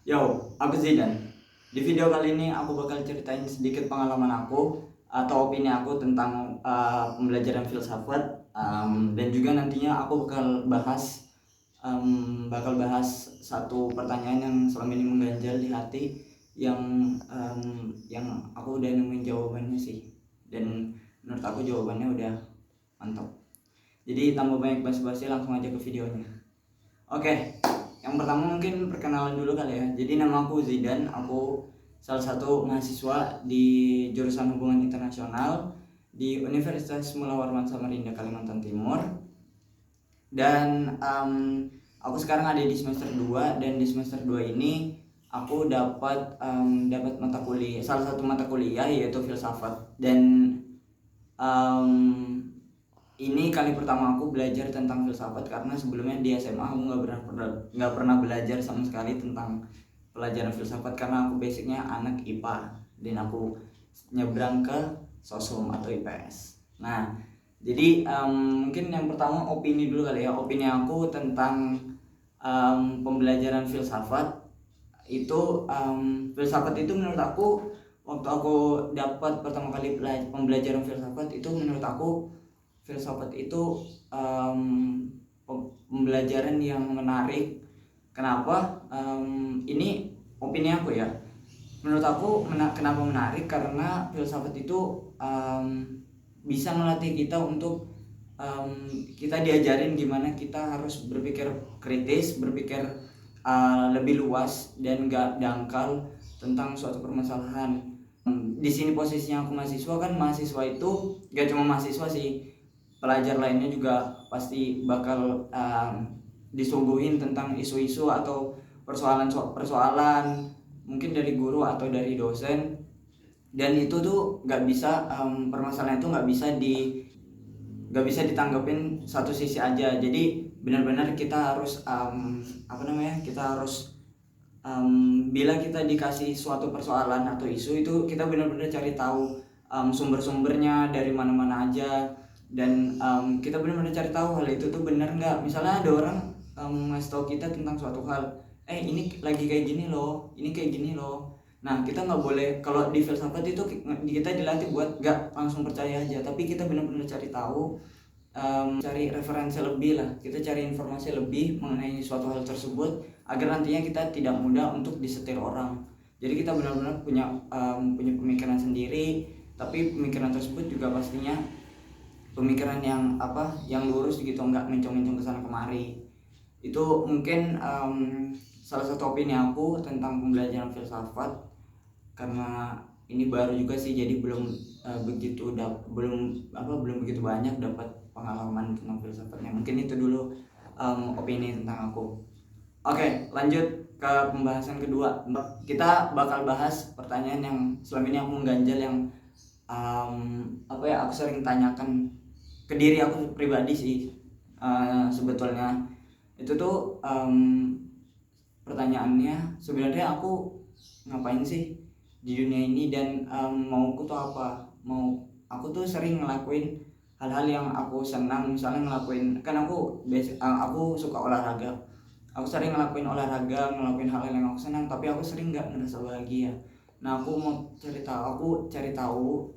Yo, aku Zidan. Di video kali ini aku bakal ceritain sedikit pengalaman aku atau opini aku tentang pembelajaran filsafat, dan juga nantinya aku bakal bahas satu pertanyaan yang selama ini mengganjal di hati yang aku udah nemuin jawabannya sih, dan menurut aku jawabannya udah mantap. Jadi tanpa banyak basa-basi langsung aja ke videonya. Oke, yang pertama mungkin perkenalan dulu kali ya. Jadi nama aku Zidan, aku salah satu mahasiswa di jurusan Hubungan Internasional di Universitas Mula Warman Samarinda, Kalimantan Timur. Dan aku sekarang ada di semester 2, dan di semester 2 ini aku dapat mata kuliah, salah satu mata kuliah yaitu filsafat. Dan um, ini kali pertama aku belajar tentang filsafat, karena sebelumnya di SMA aku nggak pernah belajar sama sekali tentang pelajaran filsafat, karena aku basicnya anak IPA dan aku nyebrang ke sosum atau IPS. Nah, jadi mungkin yang pertama opini dulu kali ya. Opini aku tentang pembelajaran filsafat itu, filsafat itu menurut aku, waktu aku dapat pertama kali pembelajaran filsafat itu, menurut aku filsafat itu pembelajaran yang menarik. Kenapa? Ini opini aku ya. Menurut aku kenapa menarik, karena filsafat itu bisa melatih kita untuk kita diajarin gimana kita harus berpikir kritis, berpikir lebih luas dan gak dangkal tentang suatu permasalahan. Di sini posisinya aku mahasiswa, kan mahasiswa itu gak cuma mahasiswa sih, pelajar lainnya juga pasti bakal disuguhin tentang isu-isu atau persoalan mungkin dari guru atau dari dosen. Dan itu tuh permasalahan itu nggak bisa ditanggepin satu sisi aja. Jadi benar-benar kita harus kita harus bila kita dikasih suatu persoalan atau isu, itu kita benar-benar cari tahu sumber-sumbernya dari mana-mana aja. Dan kita benar-benar cari tahu hal itu tuh benar nggak. Misalnya ada orang ngasih tahu kita tentang suatu hal, ini lagi kayak gini loh, ini kayak gini loh. Nah, kita nggak boleh, kalau di filsafat itu kita dilatih buat nggak langsung percaya aja, tapi kita benar-benar cari tahu, cari referensi lebih lah, kita cari informasi lebih mengenai suatu hal tersebut, agar nantinya kita tidak mudah untuk disetir orang. Jadi kita benar-benar punya pemikiran sendiri, tapi pemikiran tersebut juga pastinya pemikiran yang lurus gitu, nggak mencong-mencong kesana kemari. Itu mungkin salah satu opini aku tentang pembelajaran filsafat, karena ini baru juga sih, jadi belum begitu banyak dapat pengalaman tentang filsafatnya. Mungkin itu dulu opini tentang aku. Oke, lanjut ke pembahasan kedua. Kita bakal bahas pertanyaan yang selama ini aku mengganjal, yang aku sering tanyakan ke diri aku pribadi sih. Sebetulnya itu tuh pertanyaannya, sebenarnya aku ngapain sih di dunia ini, dan mauku tuh apa. Aku tuh sering ngelakuin hal-hal yang aku senang. Misalnya ngelakuin, kan aku suka olahraga, aku sering ngelakuin olahraga, ngelakuin hal-hal yang aku senang, tapi aku sering nggak ngerasa bahagia. Nah, aku mau cari tahu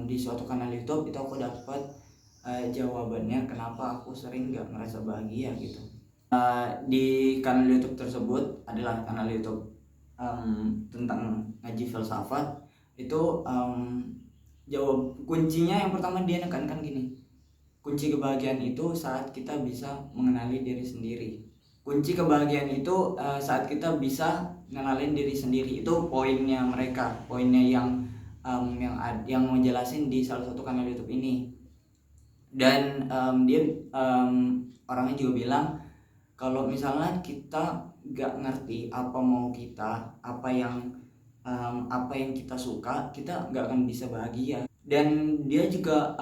di suatu kanal YouTube itu aku dapat jawabannya kenapa aku sering nggak ngerasa bahagia gitu. Di kanal YouTube tersebut adalah kanal YouTube tentang ngaji filsafat. Itu jawab kuncinya yang pertama, dia nekankan gini: kunci kebahagiaan itu saat kita bisa mengenali diri sendiri. Kunci kebahagiaan itu saat kita bisa mengenalin diri sendiri. Itu poinnya yang mau jelasin di salah satu kanal YouTube ini. Dan dia orangnya juga bilang, kalau misalnya kita gak ngerti apa mau kita, apa yang kita suka, kita gak akan bisa bahagia. Dan dia juga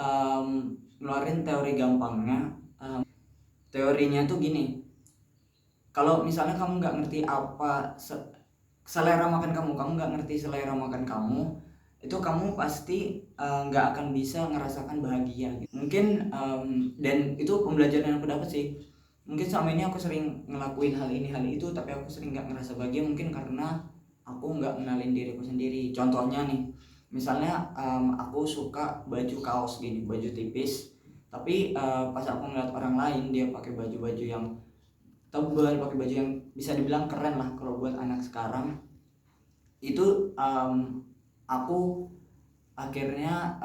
ngeluarin teori gampangnya. Teorinya tuh gini: kalau misalnya kamu gak ngerti selera makan kamu gak ngerti selera makan kamu, itu kamu pasti nggak akan bisa ngerasakan bahagia gitu. Mungkin dan itu pembelajaran yang aku dapat sih. mungkin selama ini aku sering ngelakuin hal ini hal itu tapi aku sering nggak ngerasa bahagia, mungkin karena aku nggak kenalin diriku sendiri. Contohnya nih, misalnya aku suka baju kaos gini, baju tipis, tapi pas aku ngeliat orang lain dia pakai baju-baju yang tebal, pakai baju yang bisa dibilang keren lah kalau buat anak sekarang, itu aku akhirnya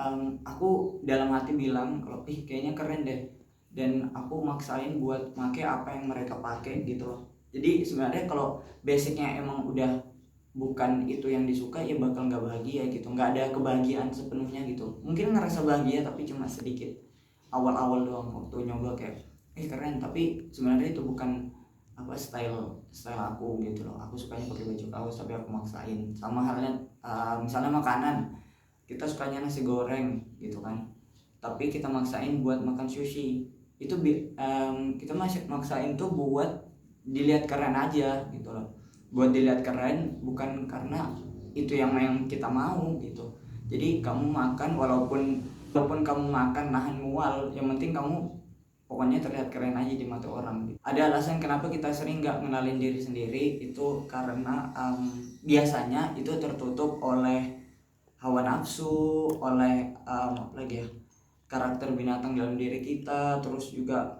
aku dalam hati bilang kalau kayaknya keren deh, dan aku maksain buat make apa yang mereka pakai gitu loh. Jadi sebenarnya kalau basicnya emang udah bukan itu yang disuka, ya bakal nggak bahagia gitu, nggak ada kebahagiaan sepenuhnya gitu. Mungkin ngerasa bahagia tapi cuma sedikit, awal-awal doang waktu nyoba kayak keren, tapi sebenarnya itu bukan apa style aku gitu loh. Aku sukanya pakai baju kaos tapi aku maksain. Sama halnya misalnya makanan, kita sukanya nasi goreng gitu kan, tapi kita maksain buat makan sushi. Itu kita masih maksain tuh buat dilihat keren aja gitu loh, buat dilihat keren, bukan karena itu yang kita mau gitu. Jadi kamu makan, walaupun kamu makan nahan mual, yang penting kamu pokoknya terlihat keren aja di mata orang gitu. Ada alasan kenapa kita sering nggak ngenalin diri sendiri, itu karena biasanya itu tertutup oleh hawa nafsu, oleh apa lagi ya, karakter binatang dalam diri kita, terus juga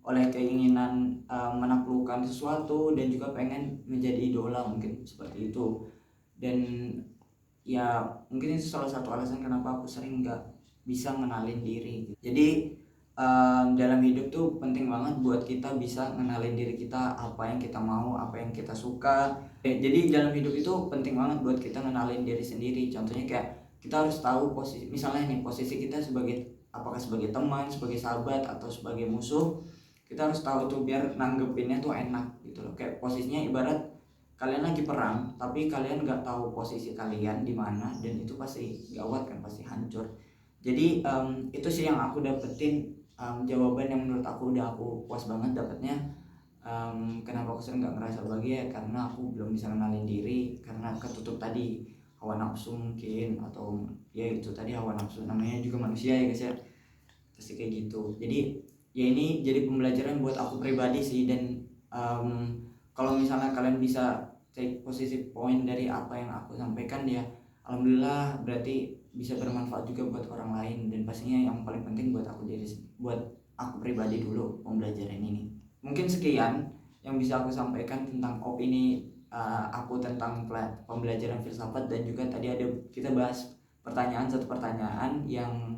oleh keinginan menaklukkan sesuatu, dan juga pengen menjadi idola, mungkin seperti itu. Dan ya mungkin itu salah satu alasan kenapa aku sering nggak bisa ngenalin diri. Jadi dalam hidup tuh penting banget buat kita bisa ngenalin diri kita, apa yang kita mau, apa yang kita suka. Jadi dalam hidup itu penting banget buat kita ngenalin diri sendiri. Contohnya kayak kita harus tahu posisi, misalnya nih posisi kita sebagai, apakah sebagai teman, sebagai sahabat, atau sebagai musuh. Kita harus tahu tuh biar nanggepinnya tuh enak gitu loh. Kayak posisinya ibarat kalian lagi perang tapi kalian nggak tahu posisi kalian di mana, dan itu pasti gawat kan, pasti hancur. Jadi itu sih yang aku dapetin, jawaban yang menurut aku udah aku puas banget dapetnya. Kenapa aku sering nggak ngerasa bahagia, karena aku belum bisa kenalin diri, karena ketutup tadi hawa nafsu mungkin, atau ya itu tadi hawa nafsu, namanya juga manusia ya guys ya, pasti kayak gitu. Jadi ya ini jadi pembelajaran buat aku pribadi sih, dan kalau misalnya kalian bisa take posisi poin dari apa yang aku sampaikan, ya alhamdulillah, berarti bisa bermanfaat juga buat orang lain. Dan pastinya yang paling penting buat aku pribadi dulu pembelajaran ini. Mungkin sekian yang bisa aku sampaikan tentang opini aku tentang pembelajaran filsafat, dan juga tadi ada kita bahas satu pertanyaan yang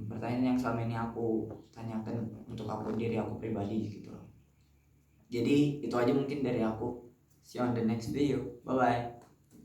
pertanyaan yang selama ini aku tanyakan untuk diri aku pribadi gitu loh. Jadi itu aja mungkin dari aku. See you on the next video. Bye bye.